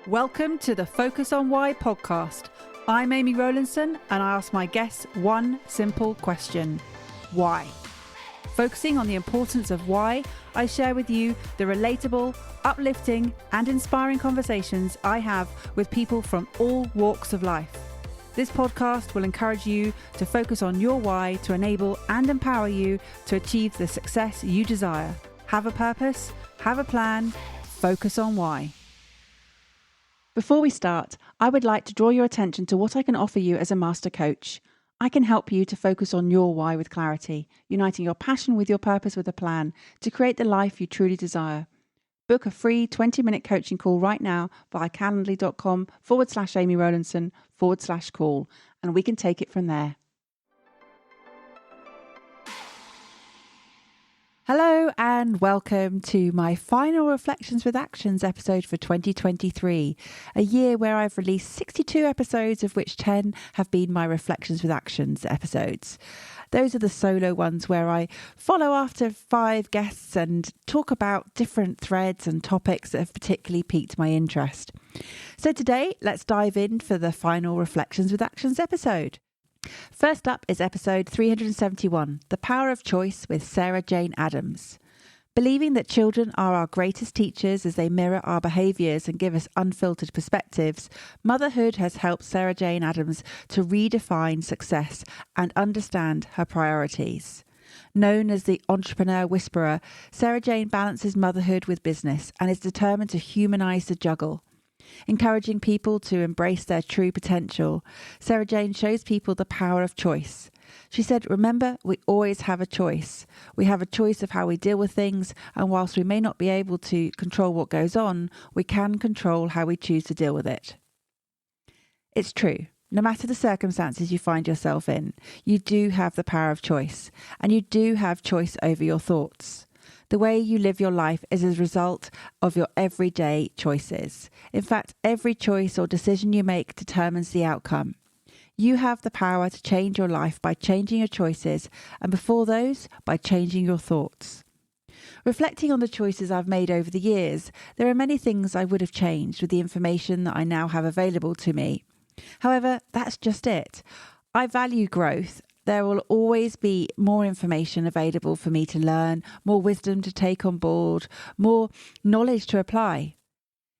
Welcome to the Focus on Why podcast. I'm Amy Rowlinson and I ask my guests one simple question. Why? Focusing on the importance of why, I share with you the relatable, uplifting and inspiring conversations I have with people from all walks of life. This podcast will encourage you to focus on your why to enable and empower you to achieve the success you desire. Have a purpose, have a plan, focus on why. Before we start, I would like to draw your attention to what I can offer you as a master coach. I can help you to focus on your why with clarity, uniting your passion with your purpose with a plan to create the life you truly desire. Book a free 20-minute coaching call right now via calendly.com/Amy Rowlinson/call, and we can take it from there. Hello and welcome to my final Reflections with Actions episode for 2023, a year where I've released 62 episodes, of which 10 have been my Reflections with Actions episodes. Those are the solo ones where I follow after 5 guests and talk about different threads and topics that have particularly piqued my interest. So today, let's dive in for the final Reflections with Actions episode. First up is episode 371, The Power of Choice with Sarah Jane Adams. Believing that children are our greatest teachers as they mirror our behaviours and give us unfiltered perspectives, motherhood has helped Sarah Jane Adams to redefine success and understand her priorities. Known as the entrepreneur whisperer, Sarah Jane balances motherhood with business and is determined to humanise the juggle. Encouraging people to embrace their true potential, Sarah Jane shows people the power of choice. She said, "Remember, we always have a choice. We have a choice of how we deal with things, and whilst we may not be able to control what goes on, we can control how we choose to deal with it." It's true. No matter the circumstances you find yourself in, you do have the power of choice, and you do have choice over your thoughts. The way you live your life is a result of your everyday choices. In fact, every choice or decision you make determines the outcome. You have the power to change your life by changing your choices, and before those, by changing your thoughts. Reflecting on the choices I've made over the years, there are many things I would have changed with the information that I now have available to me. However, that's just it. I value growth. There will always be more information available for me to learn, more wisdom to take on board, more knowledge to apply.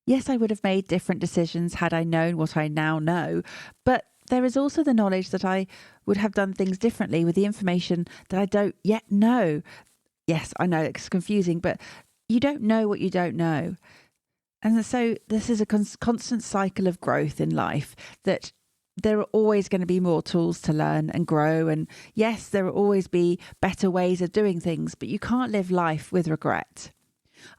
Yes, I would have made different decisions had I known what I now know, but there is also the knowledge that I would have done things differently with the information that I don't yet know. Yes, I know it's confusing, but you don't know what you don't know. And so this is a constant cycle of growth in life, that there are always going to be more tools to learn and grow. And yes, there will always be better ways of doing things, but you can't live life with regret.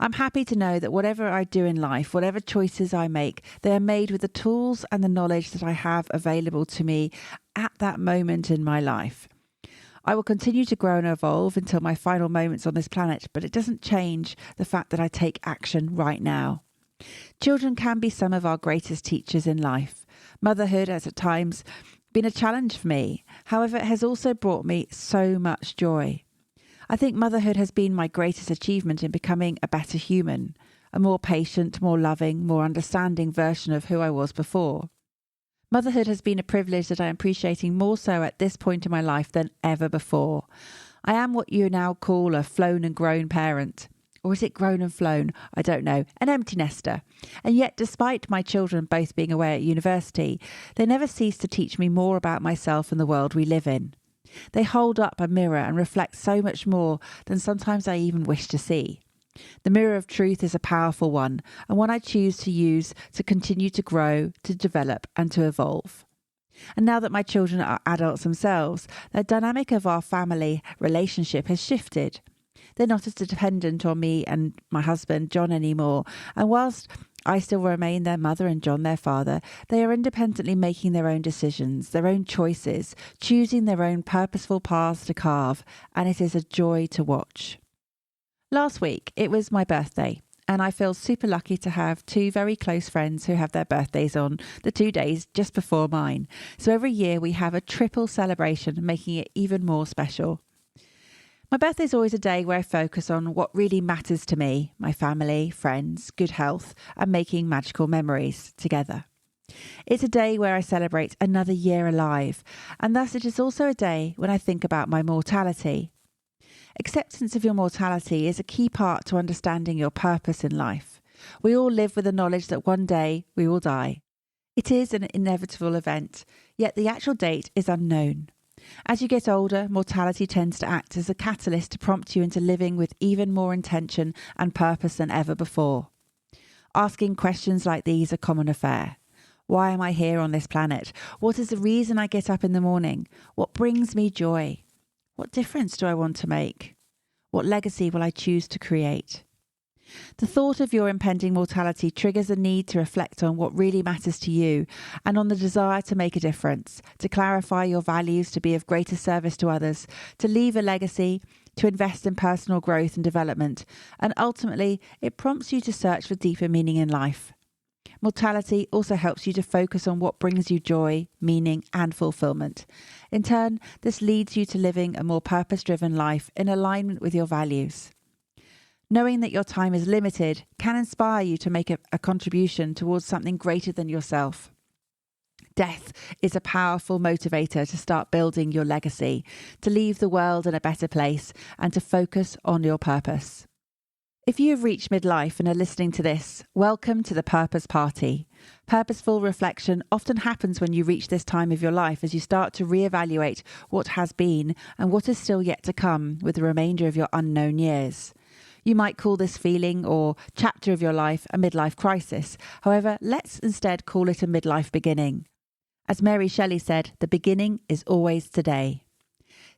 I'm happy to know that whatever I do in life, whatever choices I make, they are made with the tools and the knowledge that I have available to me at that moment in my life. I will continue to grow and evolve until my final moments on this planet, but it doesn't change the fact that I take action right now. Children can be some of our greatest teachers in life. Motherhood has at times been a challenge for me. However, it has also brought me so much joy. I think motherhood has been my greatest achievement in becoming a better human, a more patient, more loving, more understanding version of who I was before. Motherhood has been a privilege that I am appreciating more so at this point in my life than ever before. I am what you now call a flown and grown parent. Or is it grown and flown? I don't know. An empty nester. And yet, despite my children both being away at university, they never cease to teach me more about myself and the world we live in. They hold up a mirror and reflect so much more than sometimes I even wish to see. The mirror of truth is a powerful one, and one I choose to use to continue to grow, to develop, and to evolve. And now that my children are adults themselves, the dynamic of our family relationship has shifted. They're not as dependent on me and my husband, John, anymore. And whilst I still remain their mother and John their father, they are independently making their own decisions, their own choices, choosing their own purposeful paths to carve, and it is a joy to watch. Last week, it was my birthday, and I feel super lucky to have 2 very close friends who have their birthdays on the 2 days just before mine. So every year we have a triple celebration, making it even more special. My My birthday is always a day where I focus on what really matters to me, my family, friends, good health, and making magical memories together. It's a day where I celebrate another year alive, and thus it is also a day when I think about my mortality. Acceptance of your mortality is a key part to understanding your purpose in life. We all live with the knowledge that one day we will die. It is an inevitable event, yet the actual date is unknown. As you get older, mortality tends to act as a catalyst to prompt you into living with even more intention and purpose than ever before. Asking questions like these are a common affair. Why am I here on this planet? What is the reason I get up in the morning? What brings me joy? What difference do I want to make? What legacy will I choose to create? The thought of your impending mortality triggers a need to reflect on what really matters to you and on the desire to make a difference, to clarify your values, to be of greater service to others, to leave a legacy, to invest in personal growth and development, and ultimately it prompts you to search for deeper meaning in life. Mortality also helps you to focus on what brings you joy, meaning, and fulfillment. In turn, this leads you to living a more purpose-driven life in alignment with your values. Knowing that your time is limited can inspire you to make a contribution towards something greater than yourself. Death is a powerful motivator to start building your legacy, to leave the world in a better place, and to focus on your purpose. If you have reached midlife and are listening to this, welcome to the Purpose Party. Purposeful reflection often happens when you reach this time of your life as you start to reevaluate what has been and what is still yet to come with the remainder of your unknown years. You might call this feeling or chapter of your life a midlife crisis. However, let's instead call it a midlife beginning. As Mary Shelley said, the beginning is always today.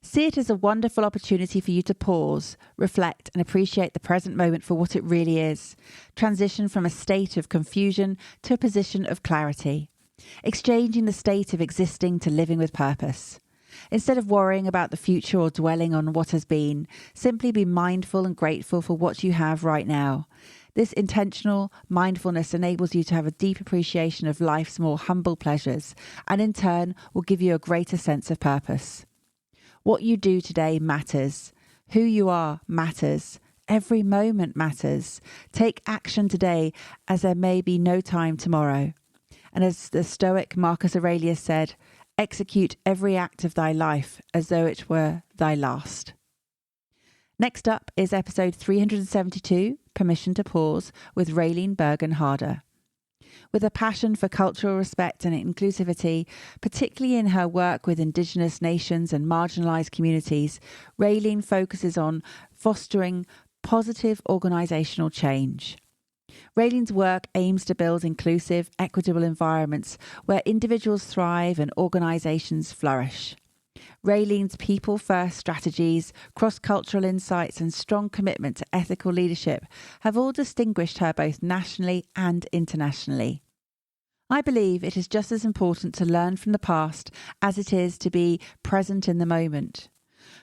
See it as a wonderful opportunity for you to pause, reflect, and appreciate the present moment for what it really is. Transition from a state of confusion to a position of clarity. Exchanging the state of existing to living with purpose. Instead of worrying about the future or dwelling on what has been, simply be mindful and grateful for what you have right now. This intentional mindfulness enables you to have a deep appreciation of life's more humble pleasures, and in turn will give you a greater sense of purpose. What you do today matters. Who you are matters. Every moment matters. Take action today, as there may be no time tomorrow. And as the Stoic Marcus Aurelius said, execute every act of thy life as though it were thy last. Next up is episode 372, Permission to Pause, with Raylene Bergen-Harder. With a passion for cultural respect and inclusivity, particularly in her work with Indigenous nations and marginalised communities, Raylene focuses on fostering positive organisational change. Raylene's work aims to build inclusive, equitable environments where individuals thrive and organisations flourish. Raylene's people-first strategies, cross-cultural insights and strong commitment to ethical leadership have all distinguished her both nationally and internationally. I believe it is just as important to learn from the past as it is to be present in the moment.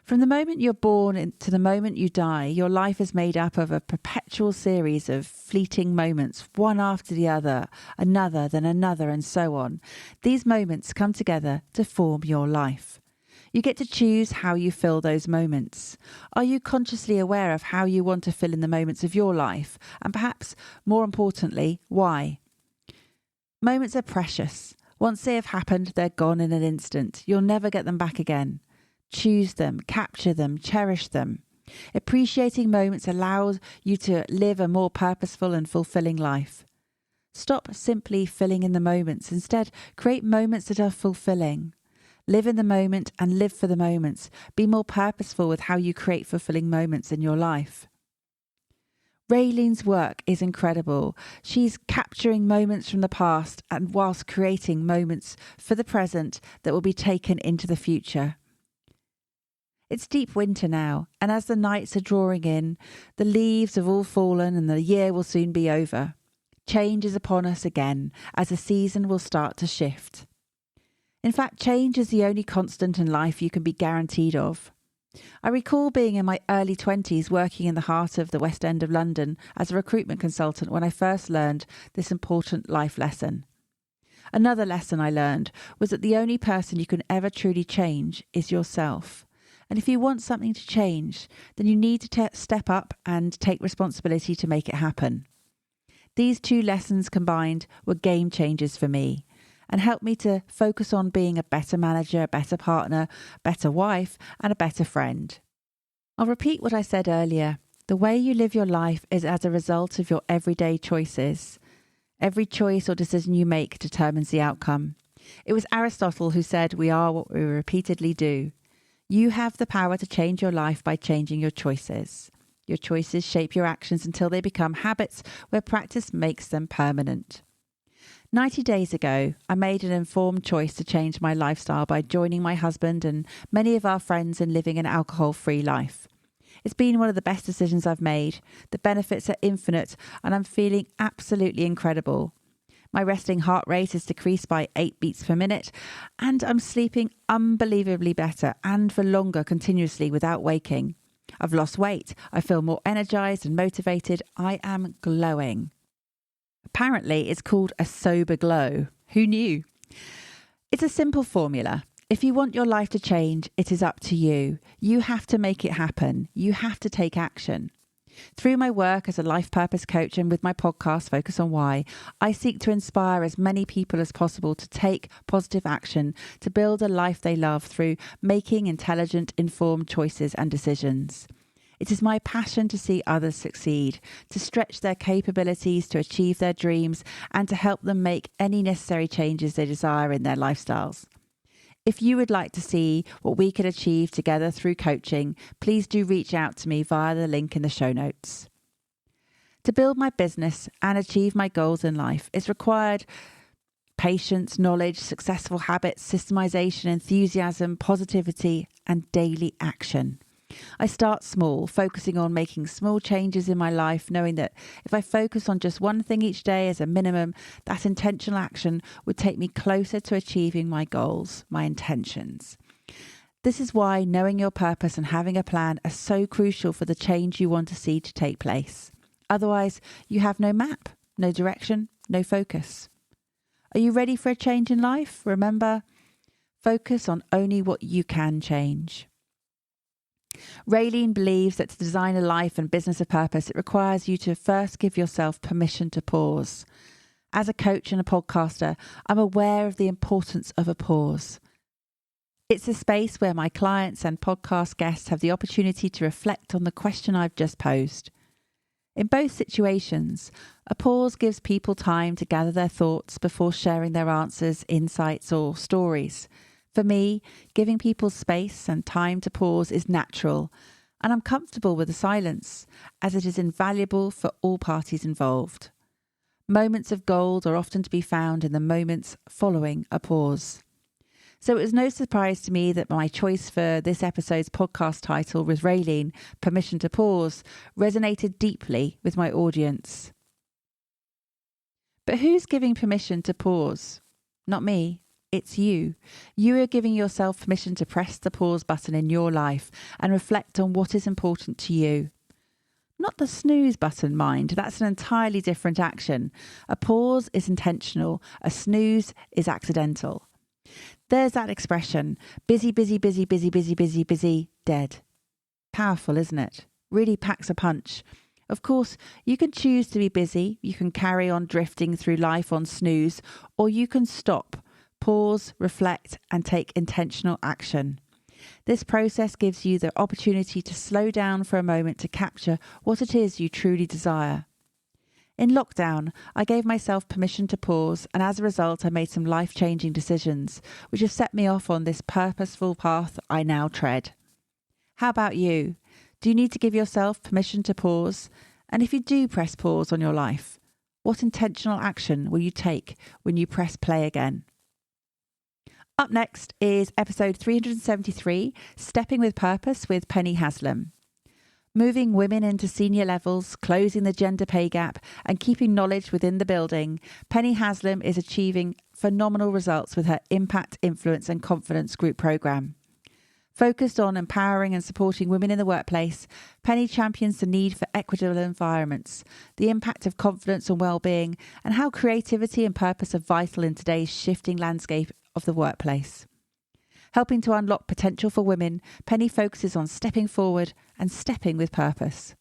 From the moment you're born to the moment you die, your life is made up of a perpetual series of fleeting moments, one after the other, another, then another, and so on. These moments come together to form your life. You get to choose how you fill those moments. Are you consciously aware of how you want to fill in the moments of your life? And perhaps, more importantly, why? Moments are precious. Once they have happened, they're gone in an instant. You'll never get them back again. Choose them, capture them, cherish them. Appreciating moments allows you to live a more purposeful and fulfilling life. Stop simply filling in the moments. Instead, create moments that are fulfilling. Live in the moment and live for the moments. Be more purposeful with how you create fulfilling moments in your life. Raylene's work is incredible. She's capturing moments from the past and whilst creating moments for the present that will be taken into the future. It's deep winter now, and as the nights are drawing in, the leaves have all fallen and the year will soon be over. Change is upon us again, as the season will start to shift. In fact, change is the only constant in life you can be guaranteed of. I recall being in my early 20s working in the heart of the West End of London as a recruitment consultant when I first learned this important life lesson. Another lesson I learned was that the only person you can ever truly change is yourself. And if you want something to change, then you need to step up and take responsibility to make it happen. These two lessons combined were game changers for me and helped me to focus on being a better manager, a better partner, better wife, and a better friend. I'll repeat what I said earlier. The way you live your life is as a result of your everyday choices. Every choice or decision you make determines the outcome. It was Aristotle who said, "We are what we repeatedly do." You have the power to change your life by changing your choices. Your choices shape your actions until they become habits where practice makes them permanent. 90 days ago, I made an informed choice to change my lifestyle by joining my husband and many of our friends in living an alcohol-free life. It's been one of the best decisions I've made. The benefits are infinite and I'm feeling absolutely incredible. My resting heart rate has decreased by 8 beats per minute and I'm sleeping unbelievably better and for longer continuously without waking. I've lost weight. I feel more energized and motivated. I am glowing. Apparently, it's called a sober glow. Who knew? It's a simple formula. If you want your life to change, it is up to you. You have to make it happen. You have to take action. Through my work as a life purpose coach and with my podcast, Focus on Why, I seek to inspire as many people as possible to take positive action, to build a life they love through making intelligent, informed choices and decisions. It is my passion to see others succeed, to stretch their capabilities, to achieve their dreams, and to help them make any necessary changes they desire in their lifestyles. If you would like to see what we could achieve together through coaching, please do reach out to me via the link in the show notes. To build my business and achieve my goals in life, it's required patience, knowledge, successful habits, systemization, enthusiasm, positivity, and daily action. I start small, focusing on making small changes in my life, knowing that if I focus on just one thing each day as a minimum, that intentional action would take me closer to achieving my goals, my intentions. This is why knowing your purpose and having a plan are so crucial for the change you want to see to take place. Otherwise, you have no map, no direction, no focus. Are you ready for a change in life? Remember, focus on only what you can change. Raylene believes that to design a life and business of purpose, it requires you to first give yourself permission to pause. As a coach and a podcaster, I'm aware of the importance of a pause. It's a space where my clients and podcast guests have the opportunity to reflect on the question I've just posed. In both situations, a pause gives people time to gather their thoughts before sharing their answers, insights, or stories. For me, giving people space and time to pause is natural, and I'm comfortable with the silence, as it is invaluable for all parties involved. Moments of gold are often to be found in the moments following a pause. So it was no surprise to me that my choice for this episode's podcast title with Raylene, Permission to Pause, resonated deeply with my audience. But who's giving permission to pause? Not me. It's you. You are giving yourself permission to press the pause button in your life and reflect on what is important to you. Not the snooze button, mind. That's an entirely different action. A pause is intentional. A snooze is accidental. There's that expression, busy, busy, busy, busy, busy, busy, busy, dead. Powerful, isn't it? Really packs a punch. Of course, you can choose to be busy. You can carry on drifting through life on snooze, or you can stop. Pause, reflect, and take intentional action. This process gives you the opportunity to slow down for a moment to capture what it is you truly desire. In lockdown, I gave myself permission to pause, and as a result, I made some life-changing decisions, which have set me off on this purposeful path I now tread. How about you? Do you need to give yourself permission to pause? And if you do press pause on your life, what intentional action will you take when you press play again? Up next is episode 373, Stepping with Purpose with Penny Haslam. Moving women into senior levels, closing the gender pay gap, and keeping knowledge within the building, Penny Haslam is achieving phenomenal results with her Impact, Influence and Confidence group program. Focused on empowering and supporting women in the workplace, Penny champions the need for equitable environments, the impact of confidence and well-being, and how creativity and purpose are vital in today's shifting landscape of the workplace. Helping to unlock potential for women, Penny focuses on stepping forward and stepping with purpose.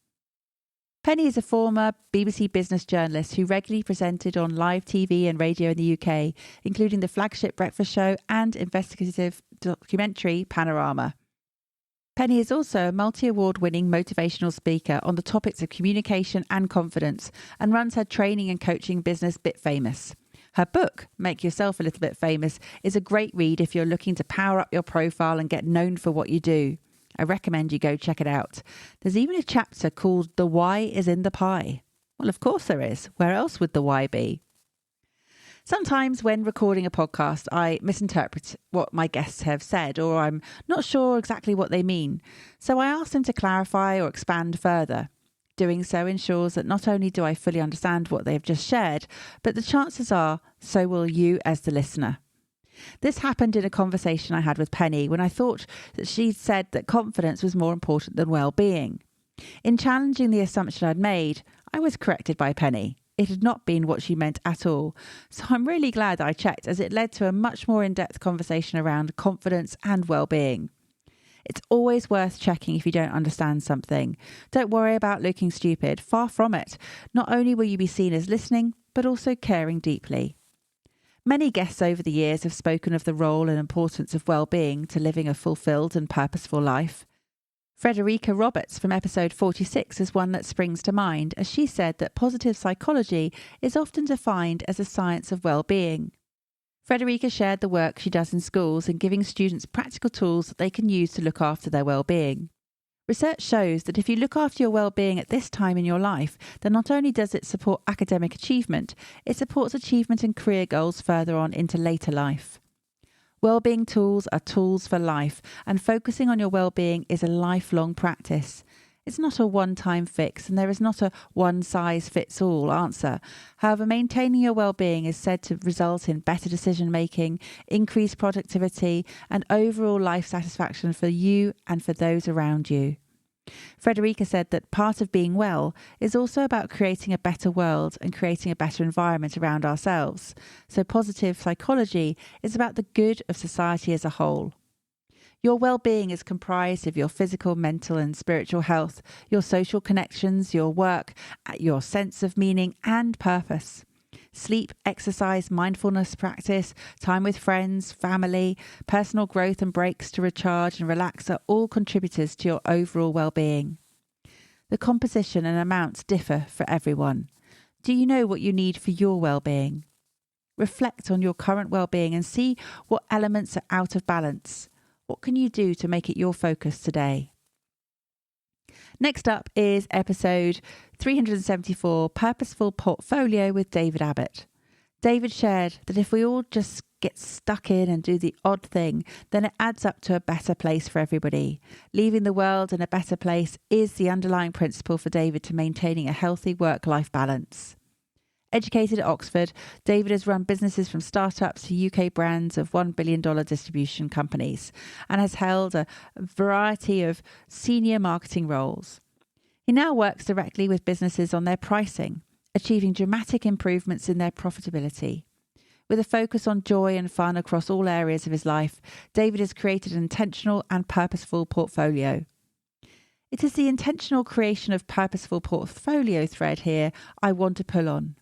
Penny is a former BBC Business journalist who regularly presented on live TV and radio in the UK, including the flagship breakfast show and investigative documentary Panorama. Penny is also a multi-award winning motivational speaker on the topics of communication and confidence and runs her training and coaching business Bit Famous. Her book, Make Yourself a Little Bit Famous, is a great read if you're looking to power up your profile and get known for what you do. I recommend you go check it out. There's even a chapter called The Why is in the Pie. Well, of course there is. Where else would the why be? Sometimes when recording a podcast, I misinterpret what my guests have said, or I'm not sure exactly what they mean. So I ask them to clarify or expand further. Doing so ensures that not only do I fully understand what they have just shared, but the chances are so will you as the listener. This happened in a conversation I had with Penny when I thought that she'd said that confidence was more important than well-being. In challenging the assumption I'd made, I was corrected by Penny. It had not been what she meant at all. So I'm really glad I checked, as it led to a much more in-depth conversation around confidence and well-being. It's always worth checking if you don't understand something. Don't worry about looking stupid. Far from it. Not only will you be seen as listening, but also caring deeply. Many guests over the years have spoken of the role and importance of well-being to living a fulfilled and purposeful life. Frederica Roberts from episode 46 is one that springs to mind, as she said that positive psychology is often defined as a science of well-being. Frederica shared the work she does in schools in giving students practical tools that they can use to look after their well-being. Research shows that if you look after your well-being at this time in your life, then not only does it support academic achievement, it supports achievement and career goals further on into later life. Well-being tools are tools for life, and focusing on your well-being is a lifelong practice. It's not a one-time fix, and there is not a one-size-fits-all answer. However, maintaining your well-being is said to result in better decision-making, increased productivity, and overall life satisfaction for you and for those around you. Frederica said that part of being well is also about creating a better world and creating a better environment around ourselves. So positive psychology is about the good of society as a whole. Your well-being is comprised of your physical, mental and spiritual health, your social connections, your work, your sense of meaning and purpose. Sleep, exercise, mindfulness practice, time with friends, family, personal growth and breaks to recharge and relax are all contributors to your overall well-being. The composition and amounts differ for everyone. Do you know what you need for your well-being? Reflect on your current well-being and see what elements are out of balance. What can you do to make it your focus today? Next up is episode 374, Purposeful Portfolio with David Abbott. David shared that if we all just get stuck in and do the odd thing, then it adds up to a better place for everybody. Leaving the world in a better place is the underlying principle for David to maintaining a healthy work-life balance. Educated at Oxford, David has run businesses from startups to UK brands of $1 billion distribution companies and has held a variety of senior marketing roles. He now works directly with businesses on their pricing, achieving dramatic improvements in their profitability. With a focus on joy and fun across all areas of his life, David has created an intentional and purposeful portfolio. It is the intentional creation of purposeful portfolio thread here I want to pull on.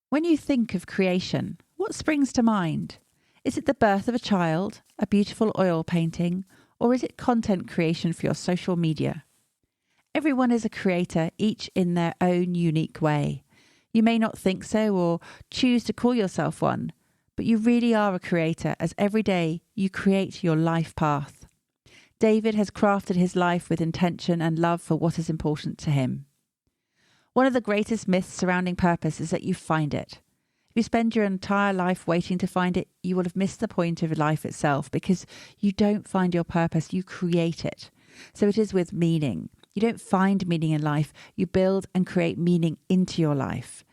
When you think of creation, what springs to mind? Is it the birth of a child, a beautiful oil painting, or is it content creation for your social media? Everyone is a creator, each in their own unique way. You may not think so or choose to call yourself one, but you really are a creator, as every day you create your life path. David has crafted his life with intention and love for what is important to him. One of the greatest myths surrounding purpose is that you find it. If you spend your entire life waiting to find it, you will have missed the point of life itself, because you don't find your purpose, you create it. So it is with meaning. You don't find meaning in life, you build and create meaning into your life.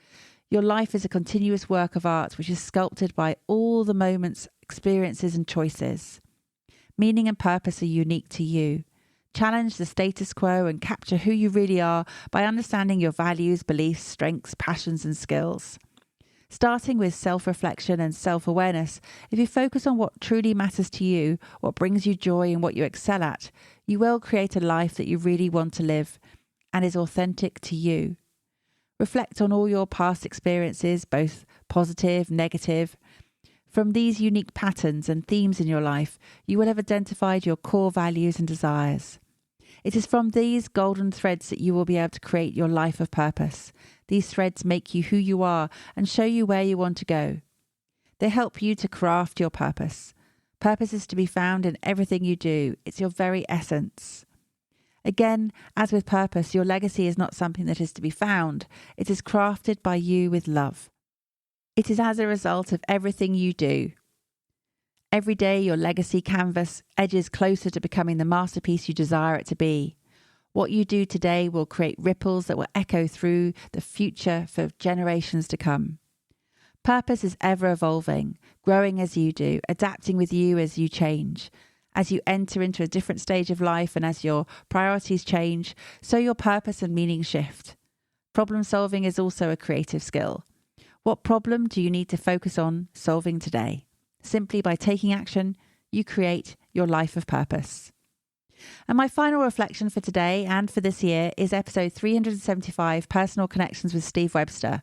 Your life is a continuous work of art which is sculpted by all the moments, experiences and choices. Meaning and purpose are unique to you. Challenge the status quo and capture who you really are by understanding your values, beliefs, strengths, passions and skills. Starting with self-reflection and self-awareness, if you focus on what truly matters to you, what brings you joy and what you excel at, you will create a life that you really want to live and is authentic to you. Reflect on all your past experiences, both positive, negative. From these unique patterns and themes in your life, you will have identified your core values and desires. It is from these golden threads that you will be able to create your life of purpose. These threads make you who you are and show you where you want to go. They help you to craft your purpose. Purpose is to be found in everything you do. It's your very essence. Again, as with purpose, your legacy is not something that is to be found. It is crafted by you with love. It is as a result of everything you do. Every day, your legacy canvas edges closer to becoming the masterpiece you desire it to be. What you do today will create ripples that will echo through the future for generations to come. Purpose is ever evolving, growing as you do, adapting with you as you change. As you enter into a different stage of life and as your priorities change, so your purpose and meaning shift. Problem solving is also a creative skill. What problem do you need to focus on solving today? Simply by taking action, you create your life of purpose. And my final reflection for today and for this year is episode 375, Personal Connections with Steve Webster.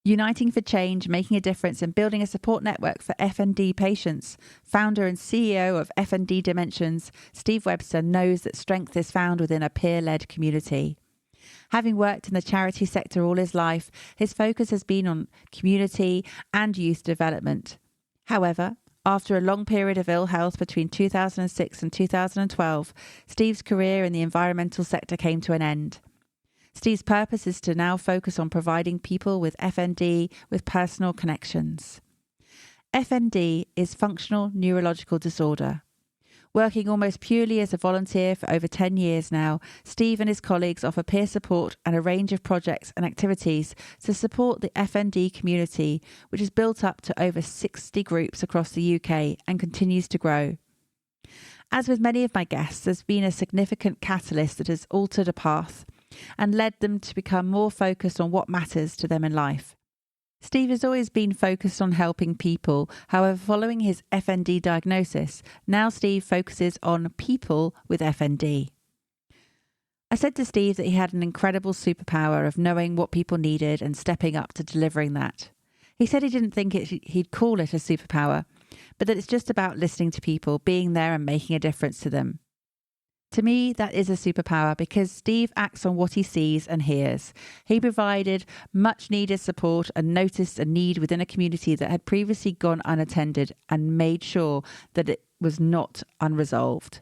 Uniting for change, making a difference and building a support network for FND patients. Founder and CEO of FND Dimensions, Steve Webster knows that strength is found within a peer-led community. Having worked in the charity sector all his life, his focus has been on community and youth development. However, after a long period of ill health between 2006 and 2012, Steve's career in the environmental sector came to an end. Steve's purpose is to now focus on providing people with FND with personal connections. FND is functional neurological disorder. Working almost purely as a volunteer for over 10 years now, Steve and his colleagues offer peer support and a range of projects and activities to support the FND community, which is built up to over 60 groups across the UK and continues to grow. As with many of my guests, there's been a significant catalyst that has altered a path and led them to become more focused on what matters to them in life. Steve has always been focused on helping people. However, following his FND diagnosis, now Steve focuses on people with FND. I said to Steve that he had an incredible superpower of knowing what people needed and stepping up to delivering that. He said he didn't think he'd call it a superpower, but that it's just about listening to people, being there and making a difference to them. To me, that is a superpower because Steve acts on what he sees and hears. He provided much needed support and noticed a need within a community that had previously gone unattended and made sure that it was not unresolved.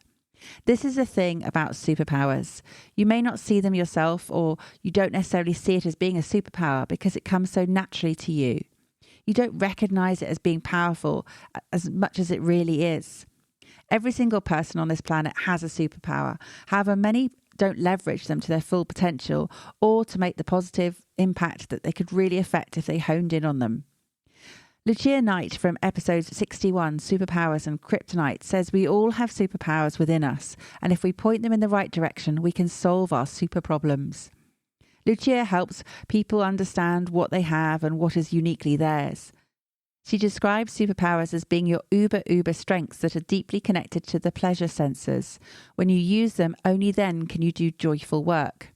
This is the thing about superpowers. You may not see them yourself, or you don't necessarily see it as being a superpower because it comes so naturally to you. You don't recognize it as being powerful as much as it really is. Every single person on this planet has a superpower. However, many don't leverage them to their full potential or to make the positive impact that they could really affect if they honed in on them. Lucia Knight from episode 61, Superpowers and Kryptonite, says we all have superpowers within us, and if we point them in the right direction, we can solve our super problems. Lucia helps people understand what they have and what is uniquely theirs. She describes superpowers as being your uber strengths that are deeply connected to the pleasure senses. When you use them, only then can you do joyful work.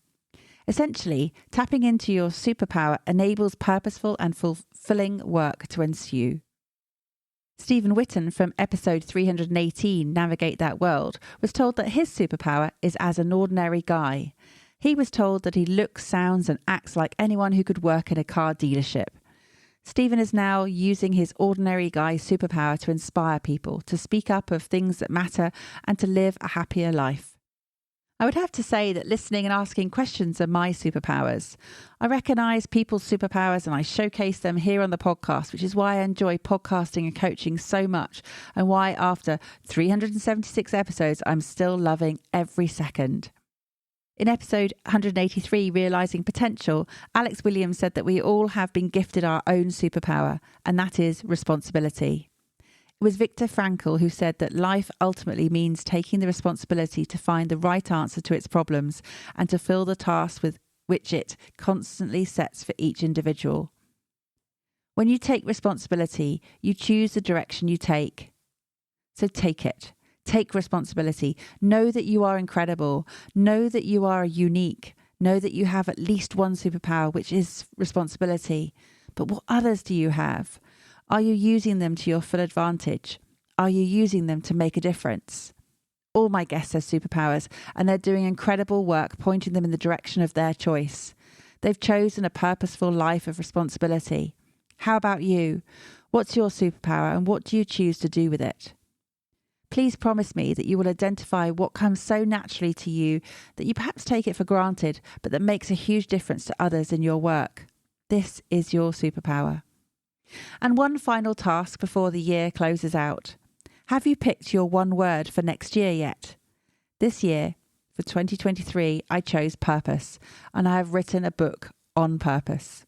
Essentially, tapping into your superpower enables purposeful and fulfilling work to ensue. Stephen Whitten from episode 318, Navigate That World, was told that his superpower is as an ordinary guy. He was told that he looks, sounds and acts like anyone who could work in a car dealership. Stephen is now using his ordinary guy superpower to inspire people, to speak up of things that matter and to live a happier life. I would have to say that listening and asking questions are my superpowers. I recognise people's superpowers and I showcase them here on the podcast, which is why I enjoy podcasting and coaching so much and why after 376 episodes, I'm still loving every second. In episode 183, Realising Potential, Alex Williams said that we all have been gifted our own superpower, and that is responsibility. It was Viktor Frankl who said that life ultimately means taking the responsibility to find the right answer to its problems and to fill the tasks with which it constantly sets for each individual. When you take responsibility, you choose the direction you take. So take it. Take responsibility. Know that you are incredible. Know that you are unique. Know that you have at least one superpower, which is responsibility. But what others do you have? Are you using them to your full advantage? Are you using them to make a difference? All my guests have superpowers, and they're doing incredible work pointing them in the direction of their choice. They've chosen a purposeful life of responsibility. How about you? What's your superpower, and what do you choose to do with it? Please promise me that you will identify what comes so naturally to you that you perhaps take it for granted, but that makes a huge difference to others in your work. This is your superpower. And one final task before the year closes out. Have you picked your one word for next year yet? This year, for 2023, I chose purpose, and I have written a book on purpose.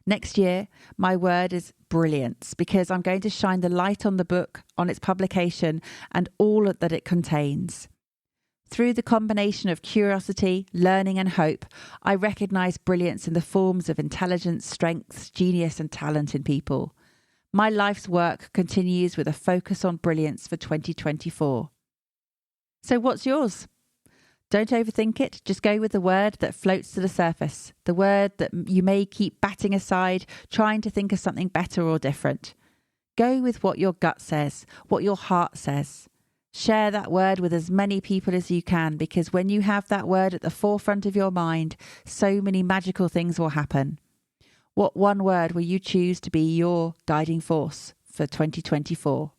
Next year, my word is brilliance, because I'm going to shine the light on the book, on its publication, and all that it contains. Through the combination of curiosity, learning, and hope, I recognise brilliance in the forms of intelligence, strength, genius, and talent in people. My life's work continues with a focus on brilliance for 2024. So what's yours? Don't overthink it. Just go with the word that floats to the surface, the word that you may keep batting aside, trying to think of something better or different. Go with what your gut says, what your heart says. Share that word with as many people as you can, because when you have that word at the forefront of your mind, so many magical things will happen. What one word will you choose to be your guiding force for 2024?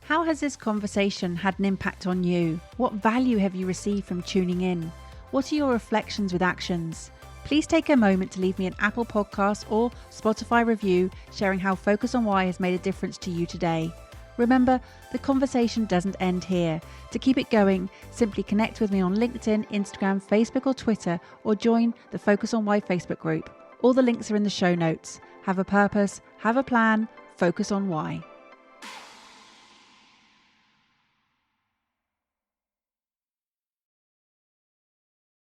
How has this conversation had an impact on you? What value have you received from tuning in? What are your reflections with actions? Please take a moment to leave me an Apple Podcast or Spotify review sharing how Focus on Why has made a difference to you today. Remember, the conversation doesn't end here. To keep it going, simply connect with me on LinkedIn, Instagram, Facebook or Twitter, or join the Focus on Why Facebook group. All the links are in the show notes. Have a purpose, have a plan, focus on why.